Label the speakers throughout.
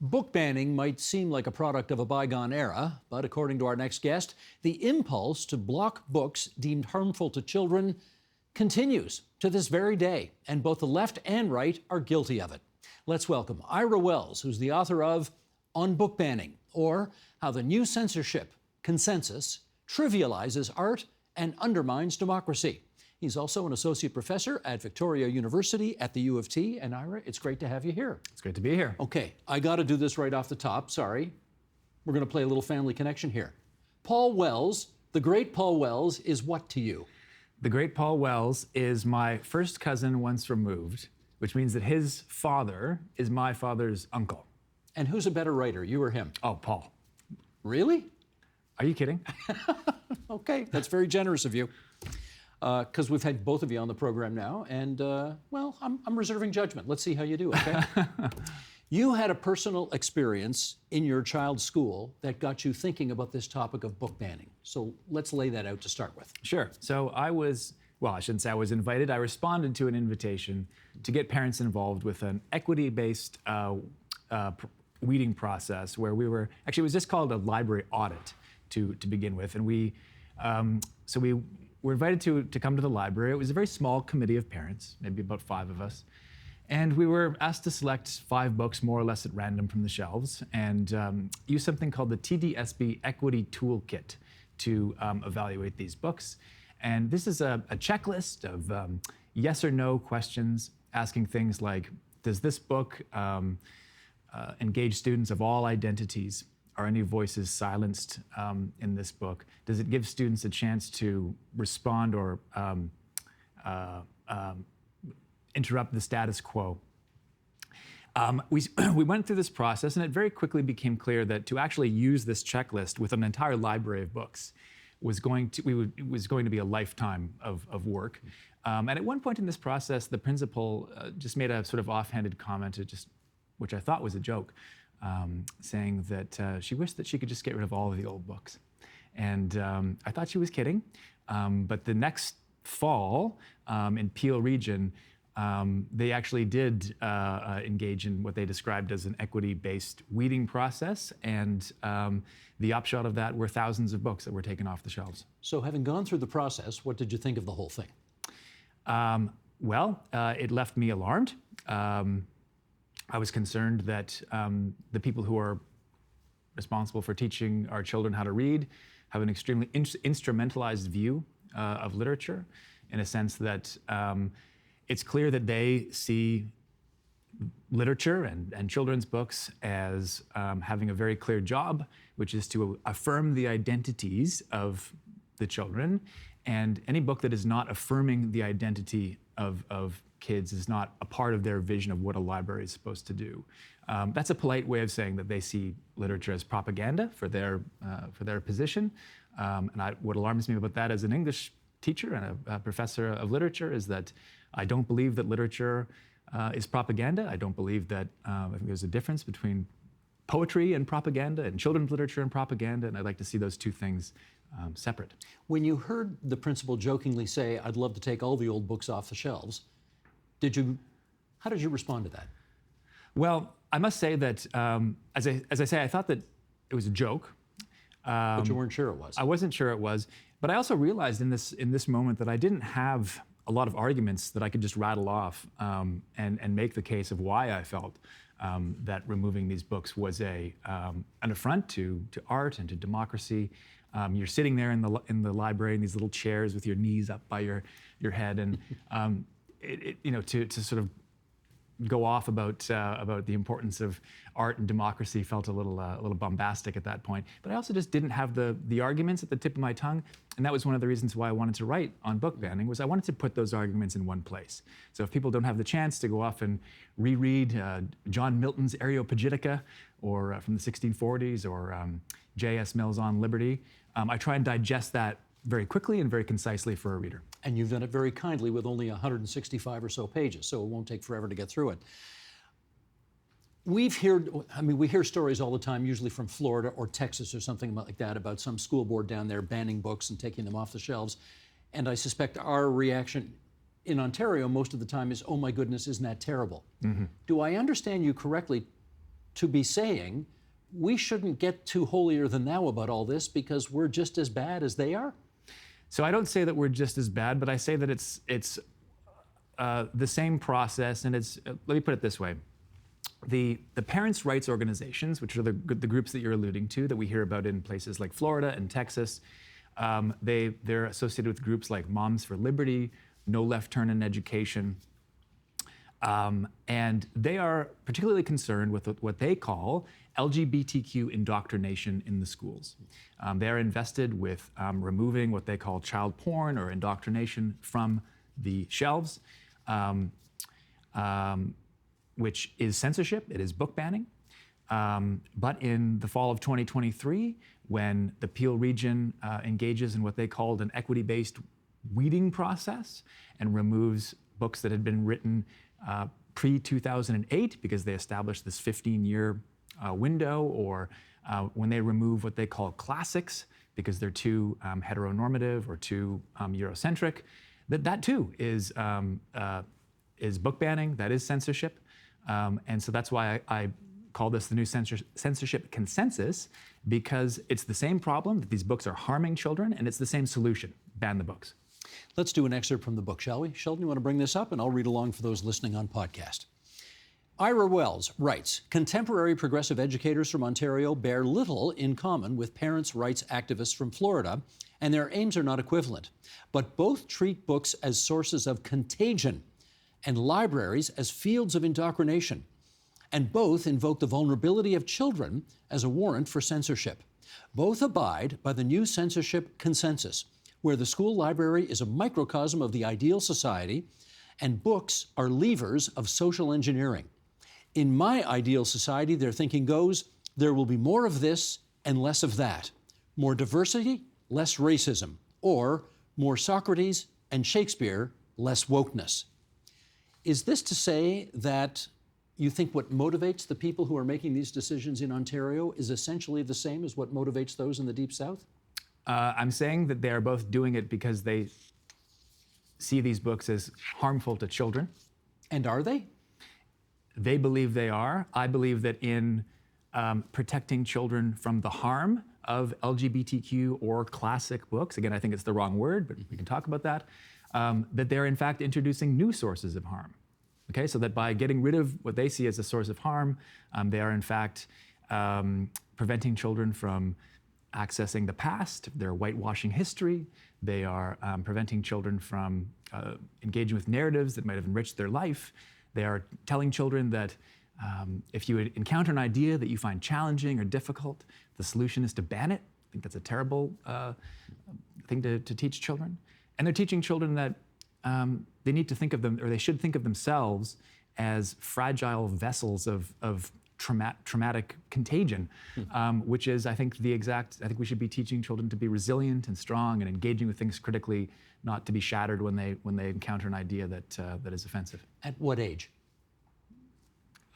Speaker 1: Book banning might seem like a product of a bygone era, but according to our next guest, the impulse to block books deemed harmful to children continues to this very day, and both the left and right are guilty of it. Let's welcome Ira Wells, who's the author of On Book Banning, or How the New Censorship Consensus Trivializes Art and Undermines Democracy. He's also an associate professor at Victoria University at the U of T. And Ira, it's great to have you here.
Speaker 2: It's great to be here.
Speaker 1: Okay, I got to do this right off the top. Sorry. We're going to play a little family connection here. Paul Wells, the great Paul Wells, is what to you?
Speaker 2: The great Paul Wells is my first cousin once removed, which means that his father is my father's uncle.
Speaker 1: And who's a better writer, you or him?
Speaker 2: Oh, Paul.
Speaker 1: Really?
Speaker 2: Are you kidding?
Speaker 1: Okay, that's very generous of you. Because we've had both of you on the program now, and well, I'm reserving judgment. Let's see how you do, okay? You had a personal experience in your child's school that got you thinking about this topic of book banning. So let's lay that out to start with.
Speaker 2: Sure. So I shouldn't say I was invited. I responded to an invitation to get parents involved with an equity-based weeding process where it was just called a library audit to begin with. And we were invited to come to the library. It was a very small committee of parents, maybe about 5 of us. And we were asked to select 5 books more or less at random from the shelves and use something called the TDSB Equity Toolkit to evaluate these books. And this is a checklist of yes or no questions asking things like, does this book engage students of all identities? Are any voices silenced in this book? Does it give students a chance to respond or interrupt the status quo? We went through this process, and it very quickly became clear that to actually use this checklist with an entire library of books was going to be a lifetime of work. And at one point in this process, the principal just made a sort of offhanded comment, which I thought was a joke. Saying that she wished that she could just get rid of all of the old books. And I thought she was kidding. But the next fall in Peel region, they actually did engage in what they described as an equity-based weeding process. And the upshot of that were thousands of books that were taken off the shelves.
Speaker 1: So having gone through the process, what did you think of the whole thing?
Speaker 2: It left me alarmed. I was concerned that the people who are responsible for teaching our children how to read have an extremely instrumentalized view of literature, in a sense that it's clear that they see literature and children's books as having a very clear job, which is to affirm the identities of the children. And any book that is not affirming the identity of kids is not a part of their vision of what a library is supposed to do. That's a polite way of saying that they see literature as propaganda for their position. What alarms me about that as an English teacher and a professor of literature is that I don't believe that literature is propaganda. I don't believe that, I think there's a difference between poetry and propaganda and children's literature and propaganda, and I'd like to see those two things separate.
Speaker 1: When you heard the principal jokingly say, "I'd love to take all the old books off the shelves," how did you respond to that?
Speaker 2: Well, I must say that, as I say, I thought that it was a joke.
Speaker 1: But you weren't sure it was.
Speaker 2: I wasn't sure it was, but I also realized in this moment that I didn't have a lot of arguments that I could just rattle off and make the case of why I felt that removing these books was an affront to art and to democracy. You're sitting there in the library in these little chairs with your knees up by your head, and to sort of go off about the importance of art and democracy felt a little bombastic at that point. But I also just didn't have the arguments at the tip of my tongue, and that was one of the reasons why I wanted to write on book banning, was I wanted to put those arguments in one place. So if people don't have the chance to go off and reread John Milton's Areopagitica, or from the 1640s, or J.S. Mill's On Liberty, I try and digest that very quickly and very concisely for a reader.
Speaker 1: And you've done it very kindly with only 165 or so pages, so it won't take forever to get through it. We hear stories all the time, usually from Florida or Texas or something like that, about some school board down there banning books and taking them off the shelves. And I suspect our reaction in Ontario most of the time is, oh my goodness, isn't that terrible? Mm-hmm. Do I understand you correctly to be saying we shouldn't get too holier than thou about all this because we're just as bad as they are?
Speaker 2: So I don't say that we're just as bad, but I say that it's the same process, and it's, let me put it this way. The parents' rights organizations, which are the groups that you're alluding to, that we hear about in places like Florida and Texas, they're associated with groups like Moms for Liberty, No Left Turn in Education, and they are particularly concerned with what they call LGBTQ indoctrination in the schools. They are invested with removing what they call child porn or indoctrination from the shelves, which is censorship. It is book banning. But in the fall of 2023, when the Peel region engages in what they called an equity-based weeding process and removes books that had been written pre-2008 because they established this 15-year window, or when they remove what they call classics because they're too heteronormative or too Eurocentric, that too is book banning, that is censorship. And so that's why I call this the new censorship consensus, because it's the same problem, that these books are harming children, and it's the same solution: ban the books.
Speaker 1: Let's do an excerpt from the book, shall we? Sheldon, you want to bring this up, and I'll read along for those listening on podcast. Ira Wells writes, contemporary progressive educators from Ontario bear little in common with parents' rights activists from Florida, and their aims are not equivalent. But both treat books as sources of contagion and libraries as fields of indoctrination. And both invoke the vulnerability of children as a warrant for censorship. Both abide by the new censorship consensus, where the school library is a microcosm of the ideal society, and books are levers of social engineering. In my ideal society, their thinking goes, there will be more of this and less of that. More diversity, less racism. Or more Socrates and Shakespeare, less wokeness. Is this to say that you think what motivates the people who are making these decisions in Ontario is essentially the same as what motivates those in the Deep South?
Speaker 2: I'm saying that they are both doing it because they see these books as harmful to children.
Speaker 1: And are they?
Speaker 2: They believe they are. I believe that in protecting children from the harm of LGBTQ or classic books, again, I think it's the wrong word, but we can talk about that, that they're in fact introducing new sources of harm. Okay, so that by getting rid of what they see as a source of harm, they are in fact preventing children from accessing the past. They're whitewashing history. They are preventing children from engaging with narratives that might have enriched their life. They are telling children that if you encounter an idea that you find challenging or difficult, the solution is to ban it. I think that's a terrible thing to teach children. And they're teaching children that they need to think of them, or they should think of themselves as fragile vessels of traumatic contagion, which is, I think we should be teaching children to be resilient and strong and engaging with things critically, not to be shattered when they encounter an idea that is offensive.
Speaker 1: At what age?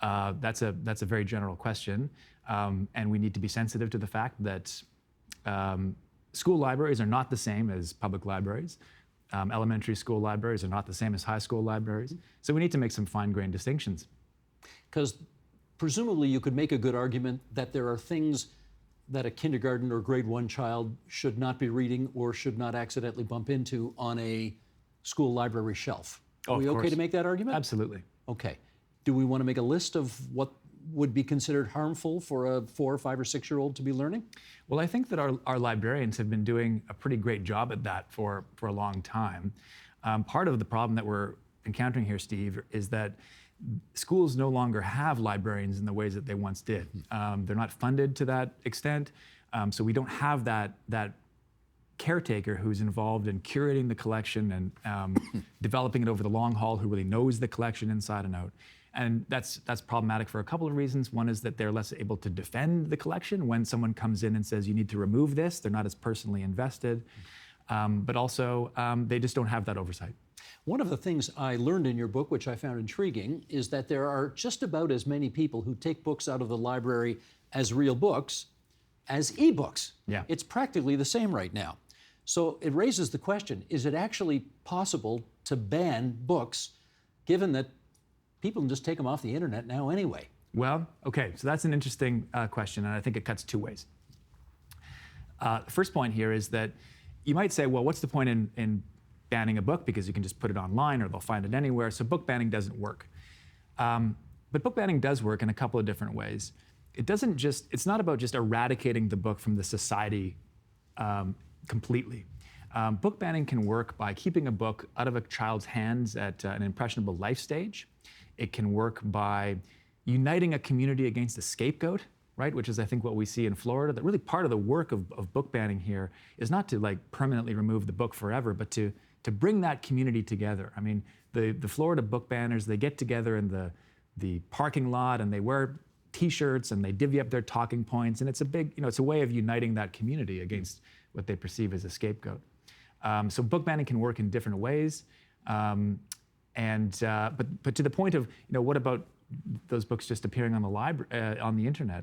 Speaker 2: That's a very general question, and we need to be sensitive to the fact that school libraries are not the same as public libraries. Elementary school libraries are not the same as high school libraries. So we need to make some fine-grained distinctions.
Speaker 1: Because presumably you could make a good argument that there are things that a kindergarten or grade 1 child should not be reading or should not accidentally bump into on a school library shelf. Are we okay to make that argument?
Speaker 2: Absolutely.
Speaker 1: Okay. Do we want to make a list of what would be considered harmful for a 4 or 5 or 6-year-old to be learning?
Speaker 2: Well, I think that our librarians have been doing a pretty great job at that for a long time. Part of the problem that we're encountering here, Steve, is that schools no longer have librarians in the ways that they once did. They're not funded to that extent, so we don't have that caretaker who's involved in curating the collection and developing it over the long haul, who really knows the collection inside and out. And that's problematic for a couple of reasons. One is that they're less able to defend the collection when someone comes in and says, you need to remove this. They're not as personally invested. But also, they just don't have that oversight.
Speaker 1: One of the things I learned in your book, which I found intriguing, is that there are just about as many people who take books out of the library as real books as e-books.
Speaker 2: Yeah.
Speaker 1: It's practically the same right now. So it raises the question, is it actually possible to ban books, given that people can just take them off the internet now anyway?
Speaker 2: Well, okay, so that's an interesting question, and I think it cuts two ways. The first point here is that you might say, well, what's the point in banning a book, because you can just put it online or they'll find it anywhere, so book banning doesn't work. But book banning does work in a couple of different ways. It's not about just eradicating the book from the society completely. Book banning can work by keeping a book out of a child's hands at an impressionable life stage. It can work by uniting a community against a scapegoat, right? Which is, I think, what we see in Florida. That really part of the work of book banning here is not to like permanently remove the book forever, but to bring that community together. I mean, the Florida book banners, they get together in the parking lot and they wear T-shirts and they divvy up their talking points, and it's a big, it's a way of uniting that community against what they perceive as a scapegoat. So book banning can work in different ways, but to the point of, what about those books just appearing on the on the internet?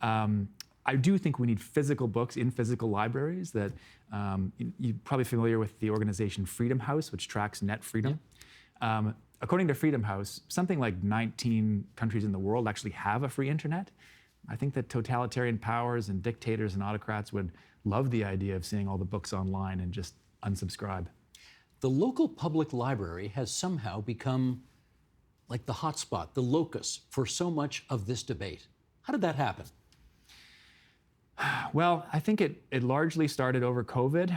Speaker 2: I do think we need physical books in physical libraries. That you're probably familiar with the organization Freedom House, which tracks net freedom. Yeah. According to Freedom House, something like 19 countries in the world actually have a free internet. I think that totalitarian powers and dictators and autocrats would love the idea of seeing all the books online and just unsubscribe.
Speaker 1: The local public library has somehow become like the hotspot, the locus for so much of this debate. How did that happen?
Speaker 2: Well, I think it largely started over COVID,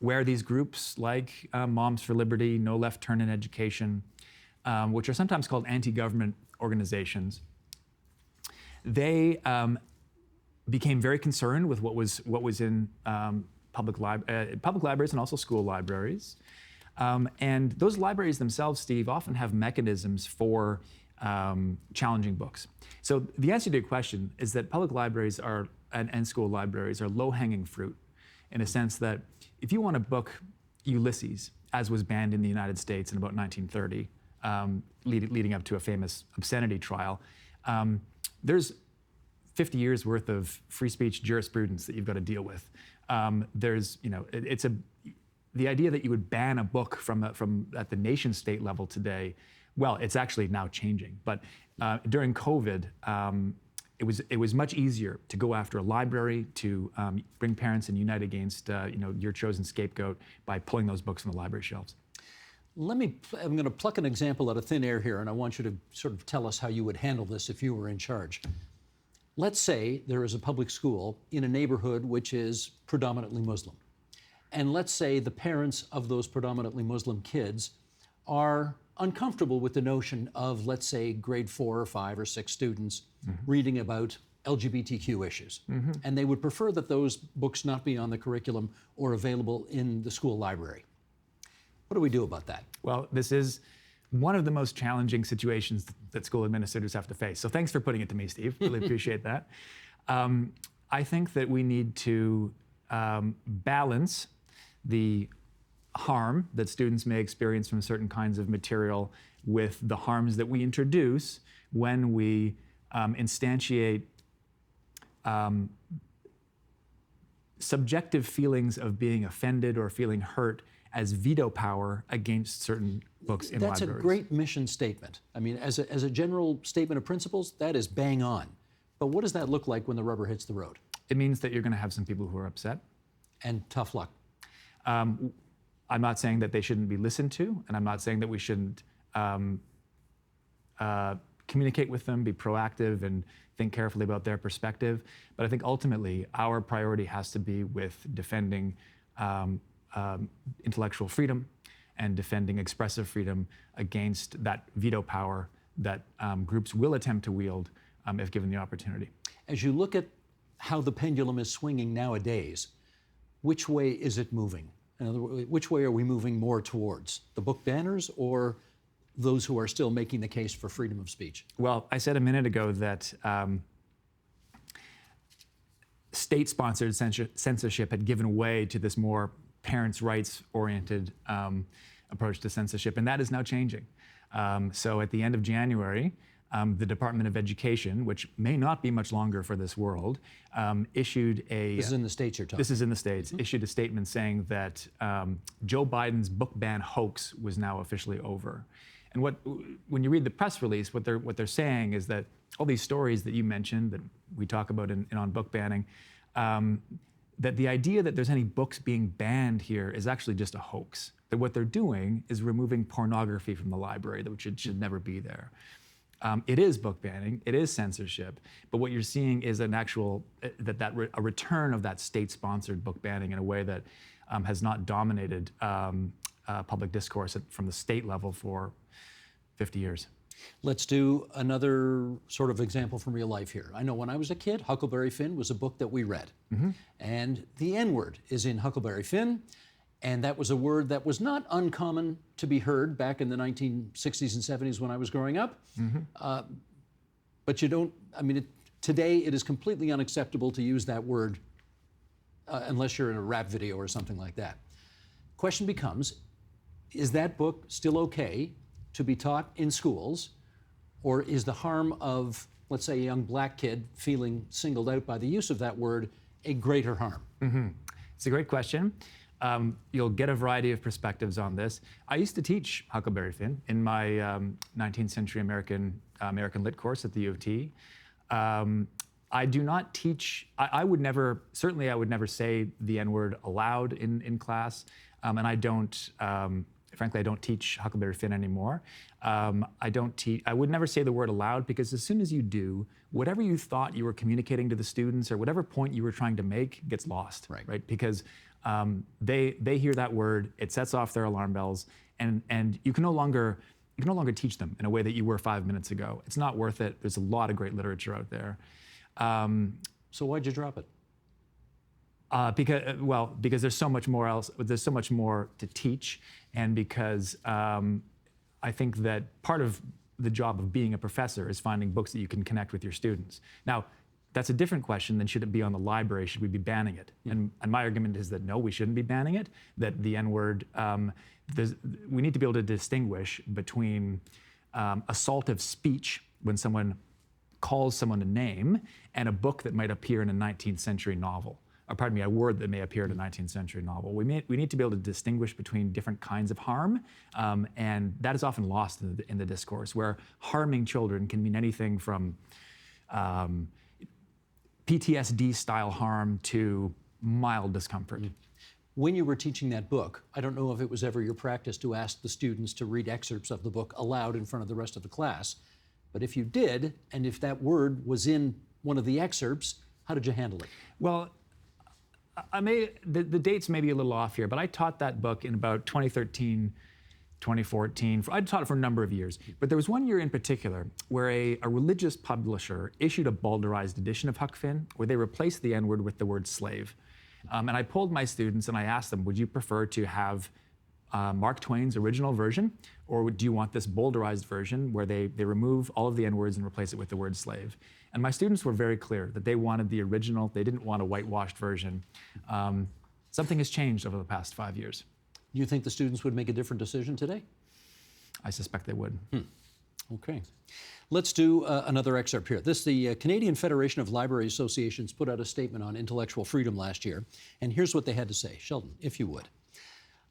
Speaker 2: where these groups like Moms for Liberty, No Left Turn in Education, which are sometimes called anti-government organizations, they became very concerned with what was in public libraries and also school libraries. And those libraries themselves, Steve, often have mechanisms for challenging books. So the answer to your question is that public libraries and school libraries are low-hanging fruit, in a sense that if you want to book Ulysses, as was banned in the United States in about 1930, leading up to a famous obscenity trial, there's 50 years worth of free speech jurisprudence that you've got to deal with. The idea that you would ban a book from at the nation state level today, well, it's actually now changing. But during COVID, it was much easier to go after a library, to bring parents and unite against your chosen scapegoat by pulling those books from the library shelves.
Speaker 1: I'm going to pluck an example out of thin air here, and I want you to sort of tell us how you would handle this if you were in charge. Let's say there is a public school in a neighborhood which is predominantly Muslim. And let's say the parents of those predominantly Muslim kids are uncomfortable with the notion of, let's say, grade 4 or 5 or 6 students reading about LGBTQ issues. And they would prefer that those books not be on the curriculum or available in the school library. What do we do about that?
Speaker 2: Well, this is one of the most challenging situations that school administrators have to face. So thanks for putting it to me, Steve. Really appreciate that. I think that we need to balance the harm that students may experience from certain kinds of material with the harms that we introduce when we instantiate subjective feelings of being offended or feeling hurt as veto power against certain books in libraries.
Speaker 1: That's a great mission statement. I mean, as a general statement of principles, that is bang on. But what does that look like when the rubber hits the road?
Speaker 2: It means that you're going to have some people who are upset.
Speaker 1: And tough luck.
Speaker 2: I'm not saying that they shouldn't be listened to, and I'm not saying that we shouldn't communicate with them, be proactive, and think carefully about their perspective. But I think ultimately our priority has to be with defending intellectual freedom and defending expressive freedom against that veto power that groups will attempt to wield if given the opportunity.
Speaker 1: As you look at how the pendulum is swinging nowadays, which way is it moving? In other words, which way are we moving more towards? The book banners or those who are still making the case for freedom of speech?
Speaker 2: Well, I said a minute ago that state-sponsored censorship had given way to this more parents' rights-oriented approach to censorship, and that is now changing. So at the end of January, the Department of Education, which may not be much longer for this world, issued a...
Speaker 1: This is in the States you're talking.
Speaker 2: This is in the States. Issued a statement saying that Joe Biden's book ban hoax was now officially over. And when you read the press release, what they're saying is that all these stories that you mentioned, that we talk about on book banning, that the idea that there's any books being banned here is actually just a hoax. That what they're doing is removing pornography from the library, which should never be there. It is book banning, it is censorship, but what you're seeing is an actual, a return of that state-sponsored book banning in a way that has not dominated public discourse from the state level for 50 years.
Speaker 1: Let's do another sort of example from real life here. I know when I was a kid, Huckleberry Finn was a book that we read. And the N-word is in Huckleberry Finn, and that was a word that was not uncommon to be heard back in the 1960s and 70s when I was growing up. But you don't, I mean, today it is completely unacceptable to use that word unless you're in a rap video or something like that. Question becomes, is that book still okay to be taught in schools, or is the harm of, let's say, a young black kid feeling singled out by the use of that word a greater harm?
Speaker 2: It's a great question. You'll get a variety of perspectives on this. I used to teach Huckleberry Finn in my 19th century American Lit course at the U of T. I do not teach, I would never say the N-word aloud in class, and I don't, frankly, I don't teach Huckleberry Finn anymore. I would never say the word aloud, because as soon as you do, whatever you thought you were communicating to the students or whatever point you were trying to make gets lost, right? Because they hear that word, it sets off their alarm bells, and you can no longer teach them in a way that you were 5 minutes ago. It's not worth it. There's a lot of great literature out there.
Speaker 1: So why'd you drop it?
Speaker 2: Because there's so much more else. There's so much more to teach, and because I think that part of the job of being a professor is finding books that you can connect with your students. Now, that's a different question than should it be on the library, should we be banning it? And my argument is that no, we shouldn't be banning it, that the N-word, we need to be able to distinguish between assaultive speech when someone calls someone a name and a book that might appear in a 19th century novel. Or pardon me, a word that may appear in a 19th century novel. We need to be able to distinguish between different kinds of harm, and that is often lost in the discourse, where harming children can mean anything from PTSD-style harm to mild discomfort.
Speaker 1: When you were teaching that book, I don't know if it was ever your practice to ask the students to read excerpts of the book aloud in front of the rest of the class, but if you did, and if that word was in one of the excerpts, how did you handle it?
Speaker 2: Well, the dates may be a little off here, but I taught that book in about 2013, 2014. I taught it for a number of years, but there was one year in particular where a religious publisher issued a bowdlerized edition of Huck Finn, where they replaced the N-word with the word slave. And I polled my students and I asked them, would you prefer to have Mark Twain's original version, or do you want this bowdlerized version where they remove all of the N-words and replace it with the word slave? And my students were very clear that they wanted the original. They didn't want a whitewashed version. Something has changed over the past 5 years.
Speaker 1: You think the students would make a different decision today?
Speaker 2: I suspect they would.
Speaker 1: Okay. Let's do another excerpt here. The Canadian Federation of Library Associations put out a statement on intellectual freedom last year, and here's what they had to say. Sheldon, if you would.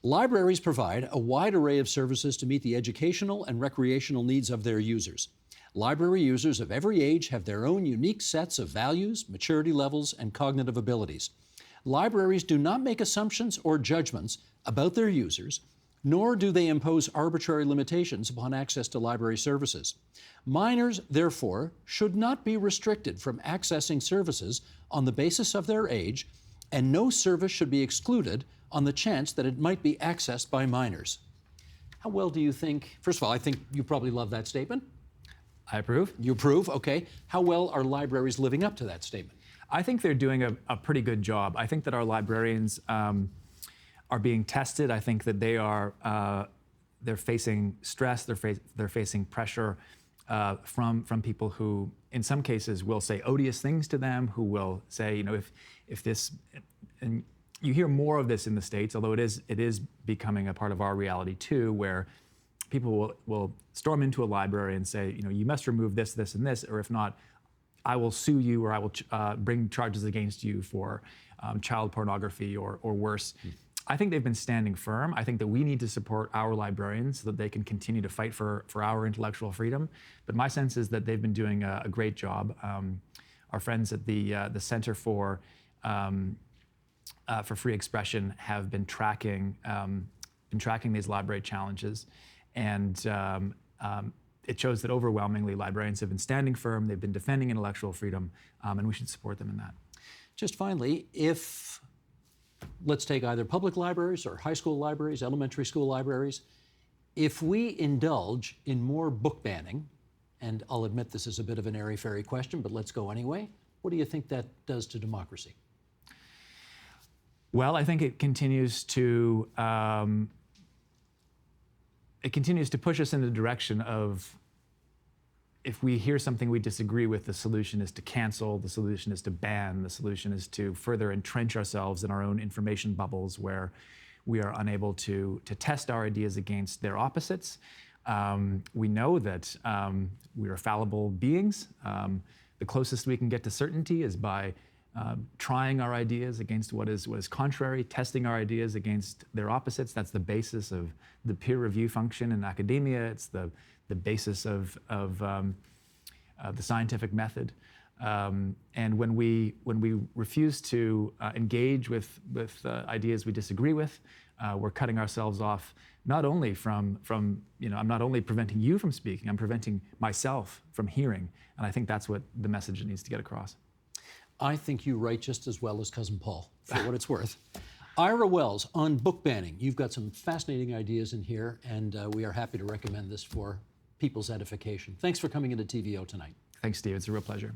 Speaker 1: Libraries provide a wide array of services to meet the educational and recreational needs of their users. Library users of every age have their own unique sets of values, maturity levels, and cognitive abilities. Libraries do not make assumptions or judgments about their users, nor do they impose arbitrary limitations upon access to library services. Minors, therefore, should not be restricted from accessing services on the basis of their age, and no service should be excluded on the chance that it might be accessed by minors. How well do you think, first of all, I think you probably love that statement.
Speaker 2: I approve.
Speaker 1: You approve, okay. How well are libraries living up to that statement?
Speaker 2: I think they're doing a pretty good job. I think that our librarians are being tested. I think that they're facing stress, they're facing pressure from people who, in some cases, will say odious things to them, who will say, if this, and you hear more of this in the States, although it is becoming a part of our reality too, where people will storm into a library and say, you must remove this, this, and this, or if not, I will sue you, or I will bring charges against you for child pornography or worse. I think they've been standing firm. I think that we need to support our librarians so that they can continue to fight for our intellectual freedom. But my sense is that they've been doing a great job. Our friends at the Center for Free Expression have been tracking these library challenges, and it shows that overwhelmingly librarians have been standing firm. They've been defending intellectual freedom, and we should support them in that.
Speaker 1: Just finally, if let's take either public libraries or high school libraries, elementary school libraries, if we indulge in more book banning, and I'll admit this is a bit of an airy-fairy question, but let's go anyway, what do you think that does to democracy?
Speaker 2: Well, I think it continues to push us in the direction of, if we hear something we disagree with, the solution is to cancel, the solution is to ban, the solution is to further entrench ourselves in our own information bubbles where we are unable to test our ideas against their opposites. We know that we are fallible beings. The closest we can get to certainty is by trying our ideas against what is contrary, testing our ideas against their opposites. That's the basis of the peer review function in academia. It's the basis of the scientific method. And when we refuse to engage with ideas we disagree with, we're cutting ourselves off not only from I'm not only preventing you from speaking, I'm preventing myself from hearing. And I think that's what the message needs to get across.
Speaker 1: I think you write just as well as Cousin Paul, for what it's worth. Ira Wells, on book banning. You've got some fascinating ideas in here, and we are happy to recommend this for people's edification. Thanks for coming into TVO tonight.
Speaker 2: Thanks, Steve. It's a real pleasure.